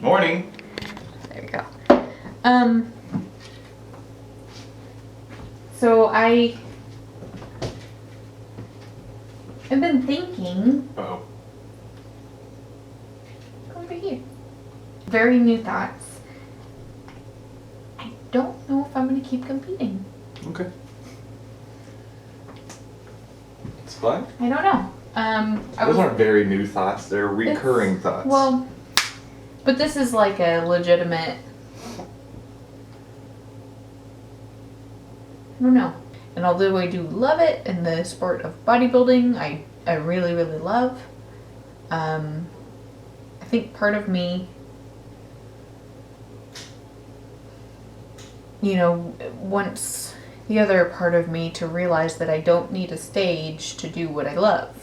Morning. There we go. So I've been thinking. Uh-oh. Over here. Very new thoughts. I don't know if I'm going to keep competing. Okay. It's fine. I don't know. Those aren't very new thoughts. They're recurring thoughts. Well, but this is like a legitimate. I don't know. And although I do love it in the sport of bodybuilding, I really, really love. I think part of me, you know, wants the other part of me to realize that I don't need a stage to do what I love.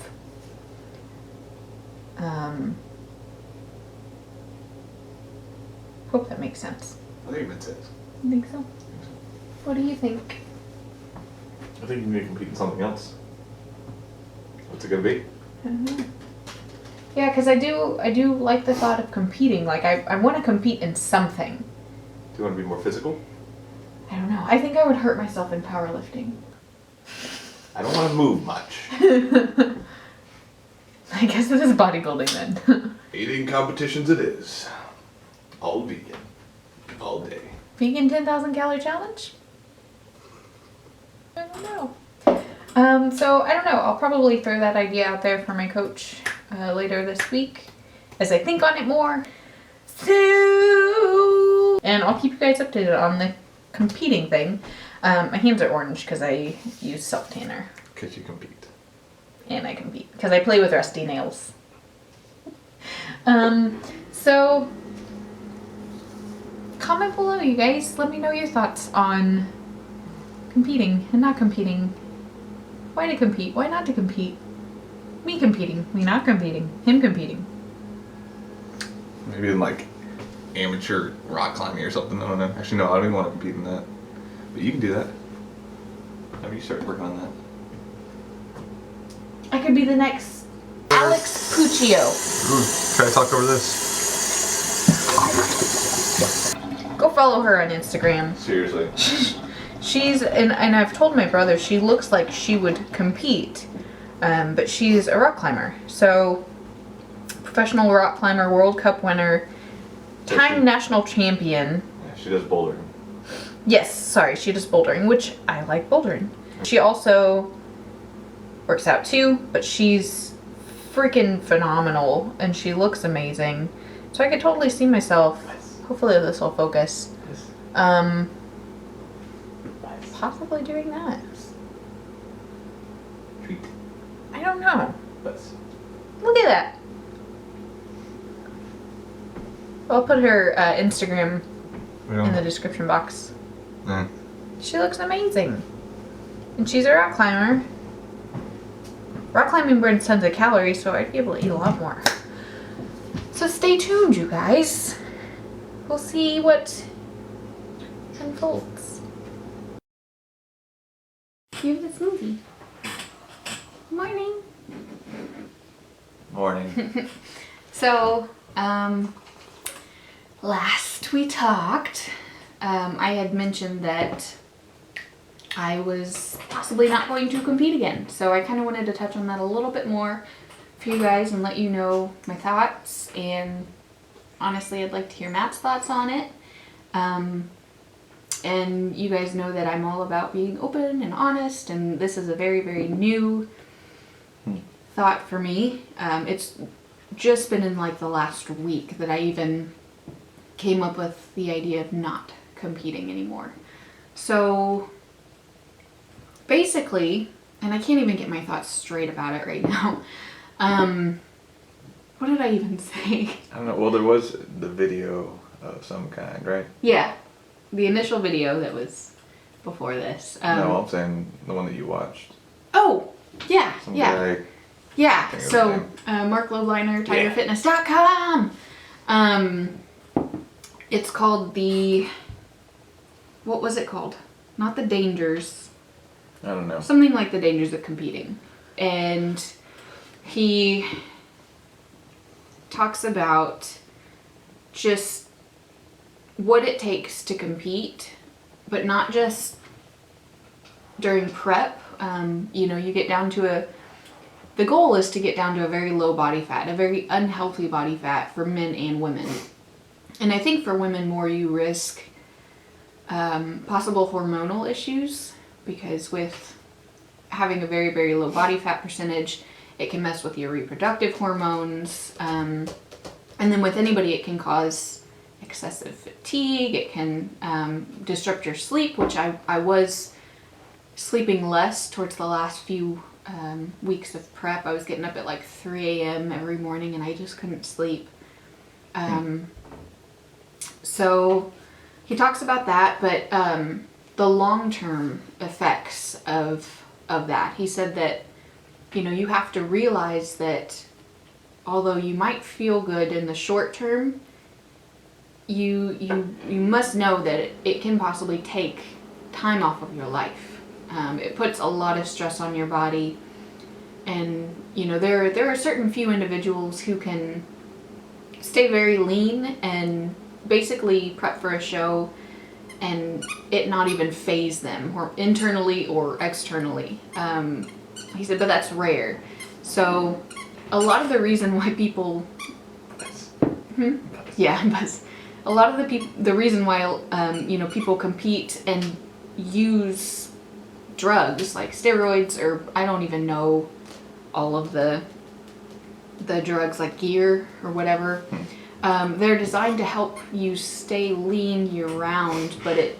Hope that makes sense. I think it makes sense. You think so? What do you think? I think you need to compete in something else. What's it gonna be? I don't know. Yeah, because I do like the thought of competing. Like, I want to compete in something. Do you want to be more physical? I don't know. I think I would hurt myself in powerlifting. I don't want to move much. I guess it is bodybuilding then. Eating competitions it is. All vegan. All day. Vegan 10,000 calorie challenge? I don't know. So I don't know. I'll probably throw that idea out there for my coach later this week as I think on it more. So, and I'll keep you guys updated on the competing thing. My hands are orange because I use self tanner. Because you compete. And I compete because I play with rusty nails. So comment below, you guys. Let me know your thoughts on competing and not competing. Why to compete? Why not to compete? Me competing. Me not competing. Him competing. Maybe in like amateur rock climbing or something. I don't know. Actually, no, I don't even want to compete in that. But you can do that. Maybe you start working on that. I could be the next Alex PUCCIO. Ooh, try to talk over this. Go follow her on Instagram. Seriously. She's, and I've told my brother, she looks like she would compete, but she's a rock climber. So, professional rock climber, World Cup winner, time national champion. Yeah, she does bouldering. Yes, sorry, she does bouldering, which I like bouldering. She also works out too, but she's freaking phenomenal, and she looks amazing. So I could totally see myself, hopefully this will focus, possibly doing that. Treat. I don't know. Best. Look at that. I'll put her Instagram in the description box. Yeah. She looks amazing. And she's a rock climber. Rock climbing burns tons of calories, so I'd be able to eat a lot more. So stay tuned, you guys. We'll see what unfolds. Here's the smoothie. Morning. Morning. So, last we talked, I had mentioned that I was possibly not going to compete again. So I kind of wanted to touch on that a little bit more for you guys and let you know my thoughts. And honestly, I'd like to hear Matt's thoughts on it. And you guys know that I'm all about being open and honest, and this is a very, very new thought for me. It's just been in like the last week that I even came up with the idea of not competing anymore. So basically, and I can't even get my thoughts straight about it right now. What did I even say? I don't know. Well, there was the video of some kind, right? Yeah. The initial video that was before this. No, I'm saying the one that you watched. Oh, yeah, Some yeah. guy. Yeah, so Mark LOBLINER, TigerFitness.com. It's called the, what was it called? Not the Dangers. I don't know. Something like the Dangers of Competing. And he talks about just what it takes to compete, but not just during prep. You know, you get down to the goal is to get down to a very low body fat, a very unhealthy body fat for men and women. And I think for women more, you risk possible hormonal issues, because with having a very, very low body fat percentage, it can mess with your reproductive hormones. And then with anybody, it can cause excessive fatigue. It can disrupt your sleep, which I was sleeping less towards the last few weeks of prep. I was getting up at like 3 a.m. every morning and I just couldn't sleep. So he talks about that, but the long-term effects of that. He said that, you know, you have to realize that although you might feel good in the short term, you must know that it can possibly take time off of your life. It puts a lot of stress on your body, and you know there are certain few individuals who can stay very lean and basically prep for a show and it not even faze them, or internally or externally. He said, but that's rare. So a lot of the reason why people a lot of the reason why you know, people compete and use drugs like steroids, or I don't even know all of the drugs like gear or whatever. They're designed to help you stay lean year round, but it,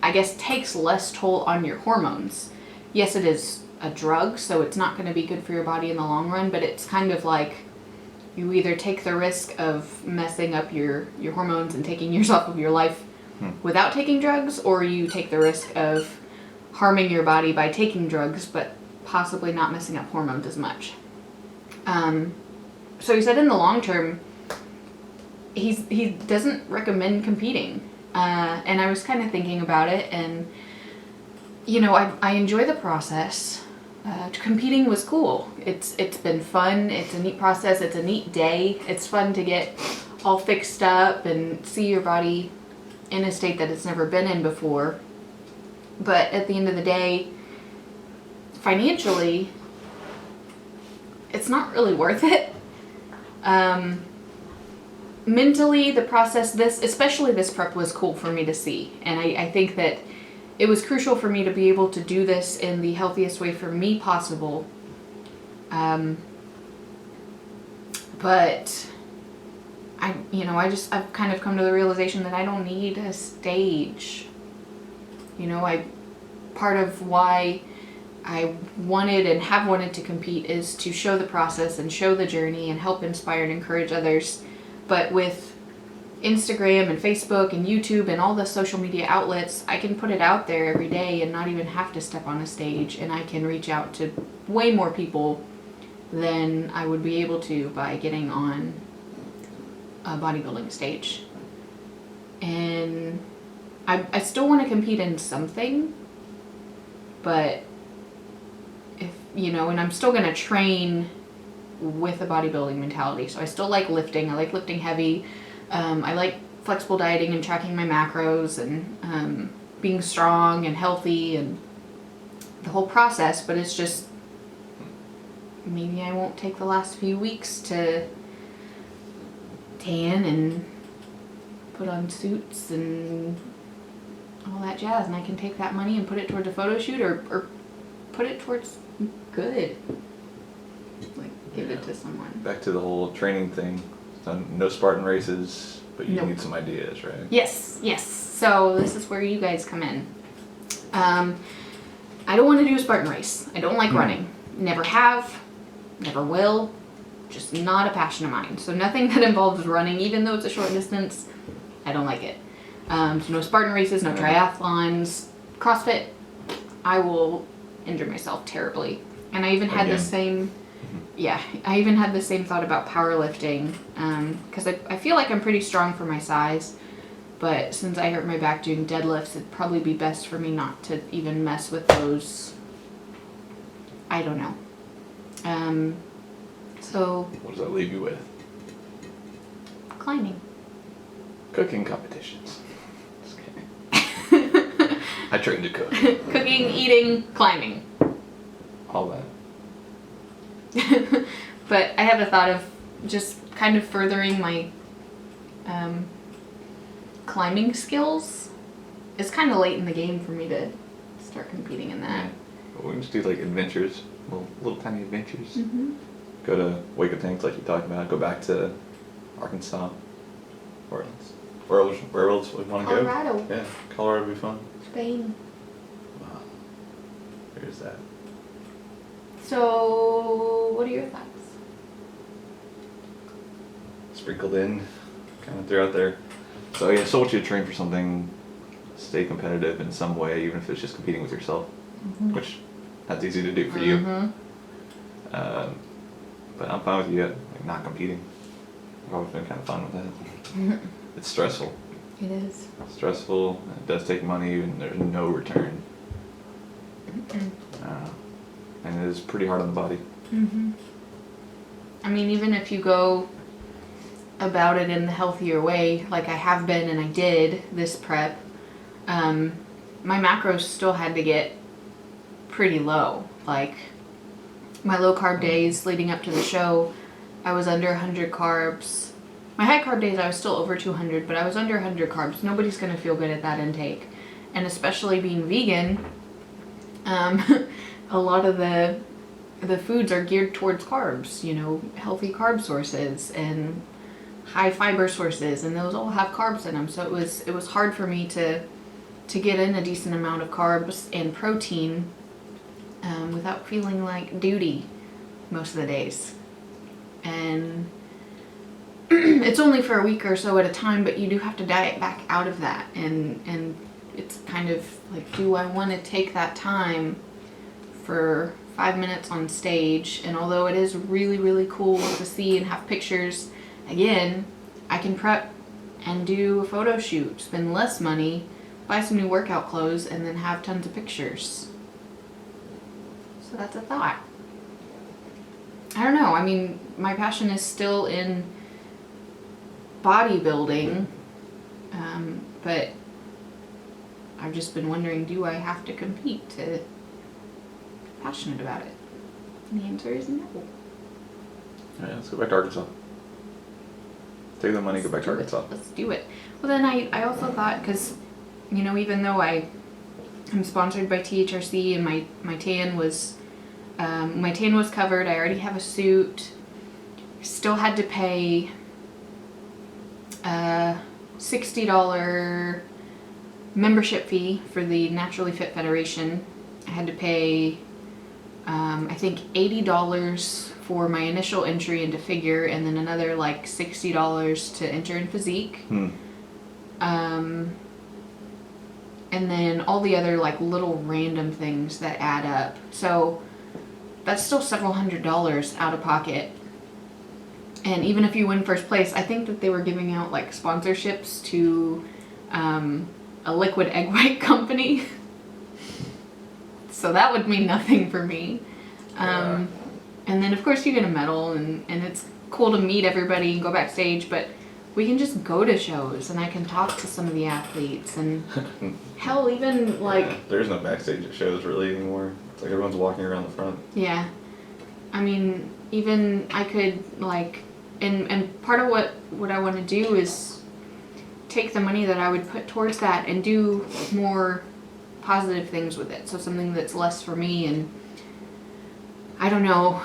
I guess, takes less toll on your hormones. Yes, it is a drug, so it's not going to be good for your body in the long run, but it's kind of like you either take the risk of messing up your hormones and taking years off of your life without taking drugs, or you take the risk of harming your body by taking drugs, but possibly not messing up hormones as much. So he said in the long term, he doesn't recommend competing. And I was kind of thinking about it, and you know, I enjoy the process. Competing was cool. It's been fun. It's a neat process. It's a neat day. It's fun to get all fixed up and see your body in a state that it's never been in before. But at the end of the day, financially, it's not really worth it. Mentally, the process, especially this prep, was cool for me to see. And I think that it was crucial for me to be able to do this in the healthiest way for me possible. But I've kind of come to the realization that I don't need a stage. You know, part of why I wanted and have wanted to compete is to show the process and show the journey and help inspire and encourage others. But with Instagram and Facebook and YouTube and all the social media outlets, I can put it out there every day and not even have to step on a stage, and I can reach out to way more people than I would be able to by getting on a bodybuilding stage. And I still want to compete in something, but and I'm still going to train with a bodybuilding mentality. So I still like lifting. I like lifting heavy. I like flexible dieting and tracking my macros and being strong and healthy and the whole process. But it's just, maybe I won't take the last few weeks to tan and put on suits and all that jazz, and I can take that money and put it towards a photo shoot or put it towards good. Like, give it to someone. Back to the whole training thing. No Spartan races, but you Nope. need some ideas, right? Yes. So this is where you guys come in. I don't want to do a Spartan race. I don't like running. Never have, never will. Just not a passion of mine. So nothing that involves running, even though it's a short distance, I don't like it. So no Spartan races, no triathlons. CrossFit, I will injure myself terribly. And I even had the same... Yeah, I even had the same thought about powerlifting, because I feel like I'm pretty strong for my size, but since I hurt my back doing deadlifts, it'd probably be best for me not to even mess with those. I don't know. So... What does that leave you with? Climbing. Cooking competitions. Just kidding. I trained to cook. Cooking, eating, climbing. All that. But I have a thought of just kind of furthering my climbing skills. It's kind of late in the game for me to start competing in that. We can just do like adventures, little tiny adventures. Mm-hmm. Go to Wake Up Tanks like you talked about. Go back to Arkansas. Where else would we want to go? Colorado. Yeah, Colorado would be fun. Spain. Wow. There's that. So, what are your thoughts? Sprinkled in, kind of throughout there. So yeah, still want you to train for something, stay competitive in some way, even if it's just competing with yourself, which that's easy to do for you. But I'm fine with you like not competing. I've always been kind of fine with that. It's stressful. It is. It's stressful. It does take money, and there's no return. And it is pretty hard on the body. I mean, even if you go about it in the healthier way, like I have been and I did this prep, my macros still had to get pretty low. Like my low carb days leading up to the show, I was under 100 carbs. My high carb days, I was still over 200, but I was under 100 carbs. Nobody's going to feel good at that intake. And especially being vegan, a lot of the foods are geared towards carbs, you know, healthy carb sources and high fiber sources, and those all have carbs in them. So it was hard for me to get in a decent amount of carbs and protein without feeling like duty most of the days. And it's only for a week or so at a time, but you do have to diet back out of that. And it's kind of like, do I want to take that time for 5 minutes on stage? And although it is really, really cool to see and have pictures, again, I can prep and do a photo shoot, spend less money, buy some new workout clothes, and then have tons of pictures. So that's a thought. I don't know. I mean, my passion is still in bodybuilding, but I've just been wondering, do I have to compete to be passionate about it? And the answer is no. Yeah, let's go back to Arkansas. Take the money, go back to Arkansas. Let's do it. Well, then I also thought, because, you know, even though I'm sponsored by THRC and my tan was covered, I already have a suit, still had to pay $60 membership fee for the Naturally Fit Federation. I had to pay I think $80 for my initial entry into figure, and then another like $60 to enter in physique. And then all the other like little random things that add up. So that's still several $100s out of pocket. And even if you win first place, I think that they were giving out like sponsorships to a liquid egg white company. So that would mean nothing for me. And then of course you get a medal, and it's cool to meet everybody and go backstage, but we can just go to shows and I can talk to some of the athletes, and hell, even like... There's no backstage at shows really anymore. It's like everyone's walking around the front. Yeah. I mean, even I could like, and part of what I want to do is take the money that I would put towards that and do more positive things with it. So something that's less for me, and I don't know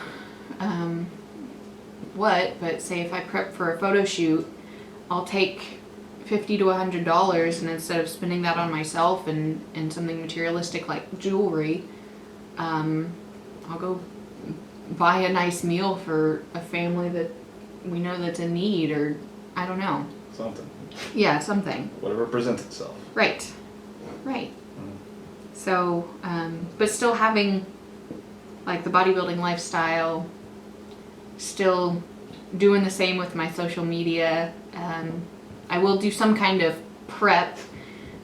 what, but say if I prep for a photo shoot, I'll take $50 to $100, and instead of spending that on myself and something materialistic like jewelry, I'll go buy a nice meal for a family that we know that's in need, or I don't know. Something. Yeah, something. Whatever presents itself. Right. So, but still having like the bodybuilding lifestyle, still doing the same with my social media. I will do some kind of prep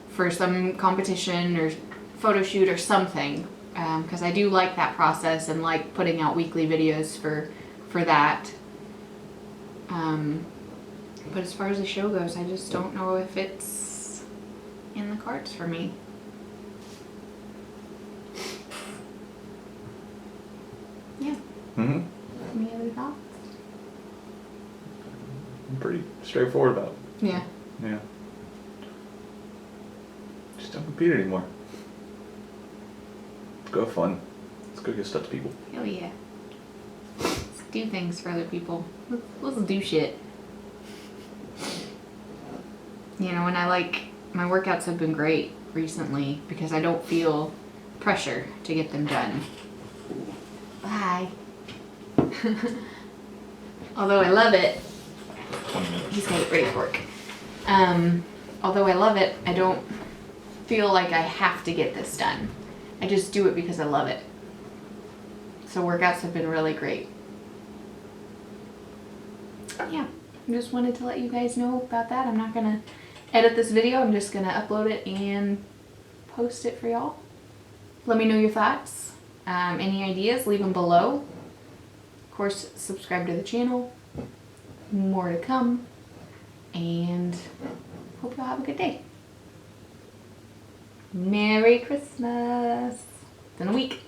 for some competition or photo shoot or something, because I do like that process and like putting out weekly videos for that. But as far as the show goes, I just don't know if it's in the cards for me. Yeah. Mm-hmm. Any other thoughts? I'm pretty straightforward about it. Yeah. Yeah. Just don't compete anymore. Let's go have fun. Let's go give stuff to people. Hell yeah. Let's do things for other people. Let's do shit. You know, and my workouts have been great recently because I don't feel pressure to get them done. Bye. Although I love it. 20 minutes. He's got it ready for work. Although I love it, I don't feel like I have to get this done. I just do it because I love it. So workouts have been really great. Yeah, I just wanted to let you guys know about that. I'm not gonna edit this video. I'm just gonna upload it and post it for y'all. Let me know your thoughts. Any ideas, leave them below. Of course, subscribe to the channel. More to come. And hope y'all have a good day. Merry Christmas. It's in a week.